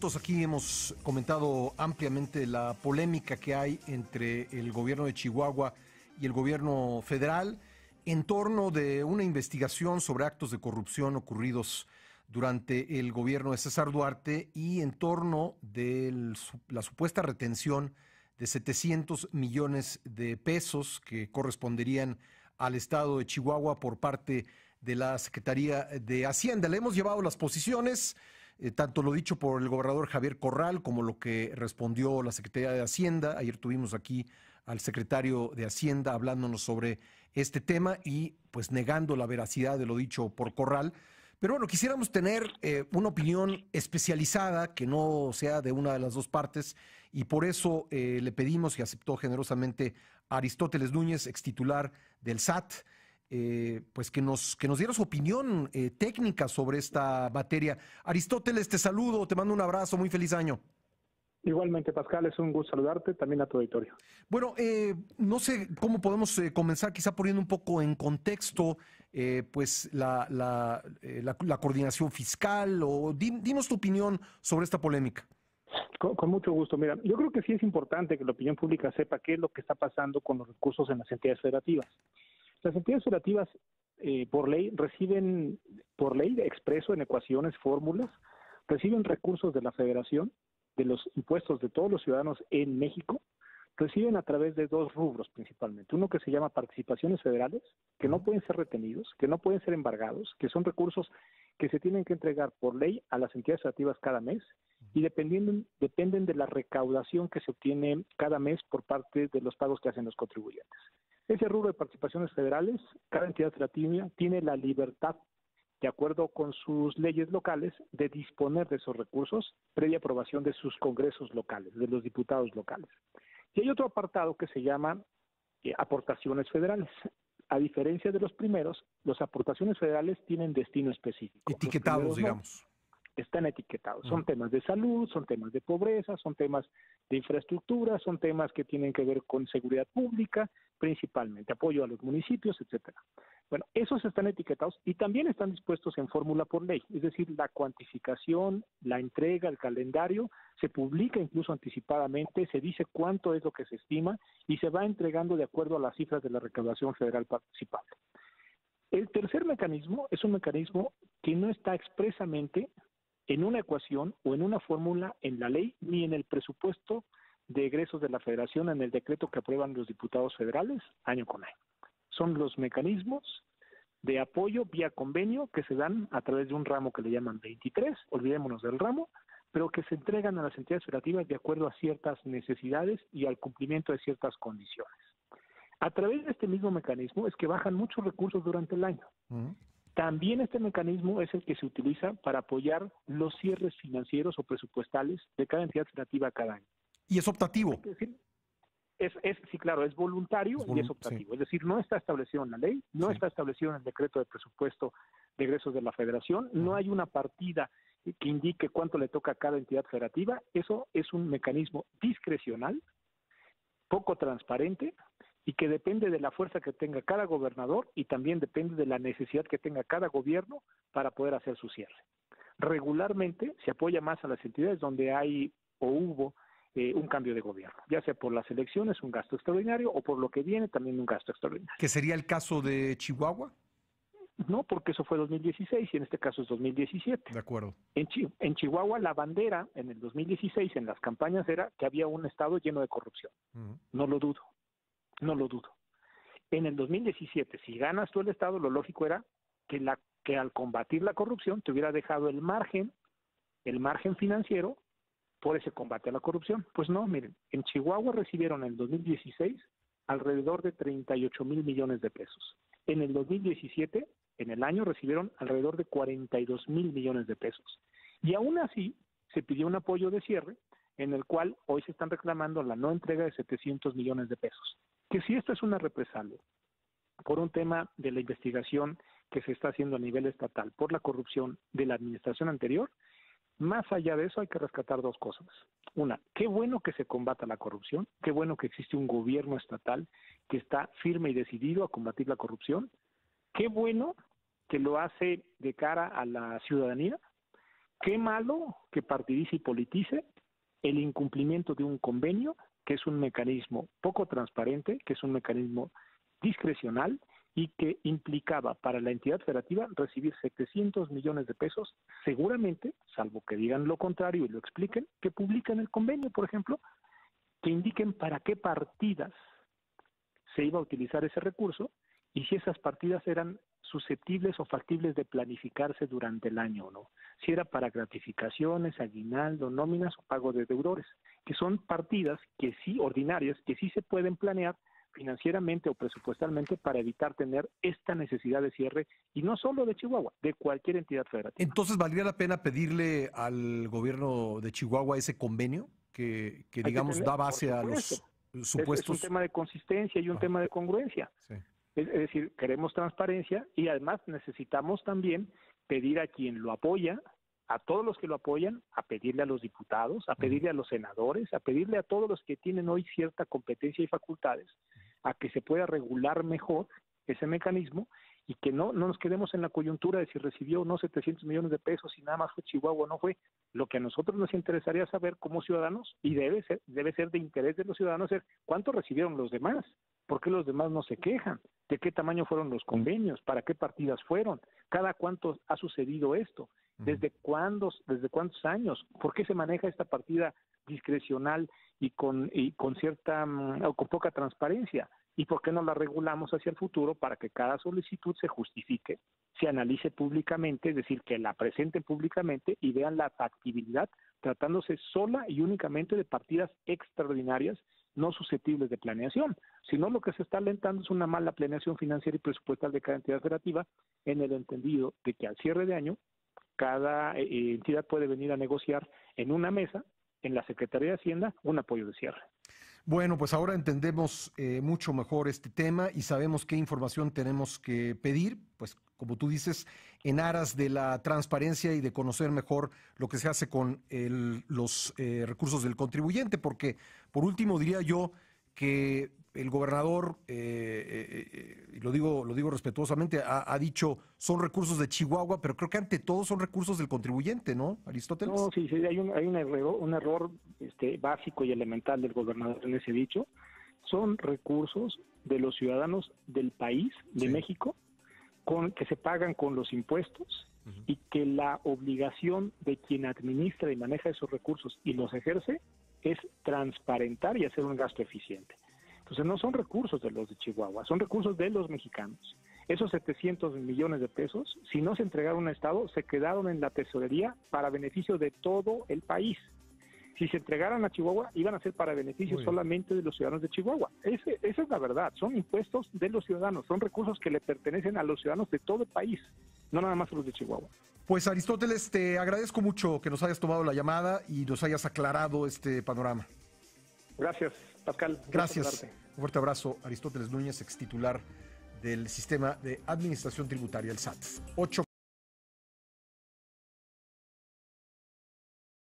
minutos aquí hemos comentado ampliamente la polémica que hay entre el gobierno de Chihuahua y el gobierno federal en torno de una investigación sobre actos de corrupción ocurridos durante el gobierno de César Duarte y en torno de la supuesta retención de 700 millones de pesos que corresponderían al estado de Chihuahua por parte de la Secretaría de Hacienda. Le hemos llevado las posiciones, tanto lo dicho por el gobernador Javier Corral como lo que respondió la Secretaría de Hacienda. Ayer tuvimos aquí al secretario de Hacienda hablándonos sobre este tema y pues negando la veracidad de lo dicho por Corral. Pero bueno, quisiéramos tener una opinión especializada que no sea de una de las dos partes y por eso le pedimos y aceptó generosamente a Aristóteles Núñez, extitular del SAT, pues que nos diera su opinión técnica sobre esta materia. Aristóteles, te saludo, te mando un abrazo, muy feliz año. Igualmente, Pascal, es un gusto saludarte, también a tu auditorio. Bueno, no sé cómo podemos comenzar, quizá poniendo un poco en contexto, pues la coordinación fiscal, o dinos tu opinión sobre esta polémica. Con mucho gusto. Mira, yo creo que sí es importante que la opinión pública sepa qué es lo que está pasando con los recursos en las entidades federativas. Las entidades federativas, por ley, reciben, por ley expreso en ecuaciones, fórmulas, reciben recursos de la federación, de los impuestos de todos los ciudadanos en México, reciben a través de dos rubros principalmente. Uno que se llama participaciones federales, que no pueden ser retenidos, que no pueden ser embargados, que son recursos que se tienen que entregar por ley a las entidades federativas cada mes y dependen de la recaudación que se obtiene cada mes por parte de los pagos que hacen los contribuyentes. Ese rubro de participaciones federales, cada entidad federativa tiene la libertad, de acuerdo con sus leyes locales, de disponer de esos recursos previa aprobación de sus congresos locales, de los diputados locales. Y hay otro apartado que se llama aportaciones federales. A diferencia de los primeros, las aportaciones federales tienen destino específico. Etiquetados, digamos. Están etiquetados. Son temas de salud, son temas de pobreza, son temas de infraestructura, son temas que tienen que ver con seguridad pública, principalmente apoyo a los municipios, etcétera. Bueno, esos están etiquetados y también están dispuestos en fórmula por ley, es decir, la cuantificación, la entrega, el calendario, se publica incluso anticipadamente, se dice cuánto es lo que se estima y se va entregando de acuerdo a las cifras de la recaudación federal participable. El tercer mecanismo es un mecanismo que no está expresamente en una ecuación o en una fórmula en la ley ni en el presupuesto de egresos de la Federación en el decreto que aprueban los diputados federales año con año. Son los mecanismos de apoyo vía convenio que se dan a través de un ramo que le llaman 23, olvidémonos del ramo, pero que se entregan a las entidades federativas de acuerdo a ciertas necesidades y al cumplimiento de ciertas condiciones. A través de este mismo mecanismo es que bajan muchos recursos durante el año. También este mecanismo es el que se utiliza para apoyar los cierres financieros o presupuestales de cada entidad federativa cada año. ¿Y es optativo? Sí, claro, es voluntario y es optativo. Sí. Es decir, no está establecido en la ley, no está establecido en el decreto de presupuesto de egresos de la Federación, no hay una partida que indique cuánto le toca a cada entidad federativa. Eso es un mecanismo discrecional, poco transparente y que depende de la fuerza que tenga cada gobernador y también depende de la necesidad que tenga cada gobierno para poder hacer su cierre. Regularmente se apoya más a las entidades donde hay o hubo un cambio de gobierno, ya sea por las elecciones, un gasto extraordinario, o por lo que viene, también un gasto extraordinario. ¿Qué sería el caso de Chihuahua? No, porque eso fue 2016 y en este caso es 2017. De acuerdo. En Chihuahua la bandera en el 2016 en las campañas era que había un estado lleno de corrupción. No lo dudo. En el 2017, si ganas tú el estado, lo lógico era que al combatir la corrupción te hubiera dejado el margen financiero por ese combate a la corrupción. Pues no, miren, en Chihuahua recibieron en el 2016 alrededor de 38 mil millones de pesos. En el 2017, en el año, recibieron alrededor de 42 mil millones de pesos. Y aún así, se pidió un apoyo de cierre, en el cual hoy se están reclamando la no entrega de 700 millones de pesos. Que si esto es una represalia por un tema de la investigación que se está haciendo a nivel estatal por la corrupción de la administración anterior, más allá de eso hay que rescatar dos cosas. Una, qué bueno que se combata la corrupción, qué bueno que existe un gobierno estatal que está firme y decidido a combatir la corrupción, qué bueno que lo hace de cara a la ciudadanía, Qué malo que partidice y politice el incumplimiento de un convenio, que es un mecanismo poco transparente, que es un mecanismo discrecional y que implicaba para la entidad federativa recibir 700 millones de pesos, seguramente, salvo que digan lo contrario y lo expliquen, que publiquen el convenio, por ejemplo, que indiquen para qué partidas se iba a utilizar ese recurso y si esas partidas eran susceptibles o factibles de planificarse durante el año o no. Si era para gratificaciones, aguinaldo, nóminas o pago de deudores, que son partidas que sí, ordinarias, que sí se pueden planear financieramente o presupuestalmente para evitar tener esta necesidad de cierre, y no solo de Chihuahua, de cualquier entidad federativa. Entonces, ¿valdría la pena pedirle al gobierno de Chihuahua ese convenio que digamos, da base a los supuestos? Es un tema de consistencia y un tema de congruencia. Sí. Es decir, queremos transparencia y además necesitamos también pedir a quien lo apoya, a todos los que lo apoyan, a pedirle a los diputados, a pedirle a los senadores, a pedirle a todos los que tienen hoy cierta competencia y facultades, a que se pueda regular mejor ese mecanismo y que no nos quedemos en la coyuntura de si recibió o no 700 millones de pesos, si nada más fue Chihuahua o no fue. Lo que a nosotros nos interesaría saber como ciudadanos, y debe ser de interés de los ciudadanos, es cuánto recibieron los demás, por qué los demás no se quejan, de qué tamaño fueron los convenios, para qué partidas fueron, cada cuánto ha sucedido esto, desde cuántos años, por qué se maneja esta partida discrecional y con cierta o con poca transparencia. ¿Y por qué no la regulamos hacia el futuro para que cada solicitud se justifique, se analice públicamente, es decir, que la presenten públicamente y vean la factibilidad, tratándose sola y únicamente de partidas extraordinarias no susceptibles de planeación? Si no, lo que se está alentando es una mala planeación financiera y presupuestal de cada entidad federativa, en el entendido de que al cierre de año cada entidad puede venir a negociar en una mesa, en la Secretaría de Hacienda, un apoyo de cierre. Bueno, pues ahora entendemos mucho mejor este tema y sabemos qué información tenemos que pedir, pues como tú dices, en aras de la transparencia y de conocer mejor lo que se hace con los recursos del contribuyente, porque por último diría yo que el gobernador, y lo digo respetuosamente, ha dicho son recursos de Chihuahua, pero creo que ante todo son recursos del contribuyente, ¿no, Aristóteles? No, sí, hay un error básico y elemental del gobernador en ese dicho. Son recursos de los ciudadanos del país, de México, que se pagan con los impuestos y que la obligación de quien administra y maneja esos recursos y los ejerce es transparentar y hacer un gasto eficiente. Entonces no son recursos de los de Chihuahua, son recursos de los mexicanos. Esos 700 millones de pesos, si no se entregaron a Estado, se quedaron en la tesorería para beneficio de todo el país. Si se entregaran a Chihuahua, iban a ser para beneficio solamente de los ciudadanos de Chihuahua. Esa es la verdad, son impuestos de los ciudadanos, son recursos que le pertenecen a los ciudadanos de todo el país, no nada más a los de Chihuahua. Pues Aristóteles, te agradezco mucho que nos hayas tomado la llamada y nos hayas aclarado este panorama. Gracias, Pascal. Gracias. Un fuerte abrazo, Aristóteles Núñez, ex titular del Sistema de Administración Tributaria, el SAT. 8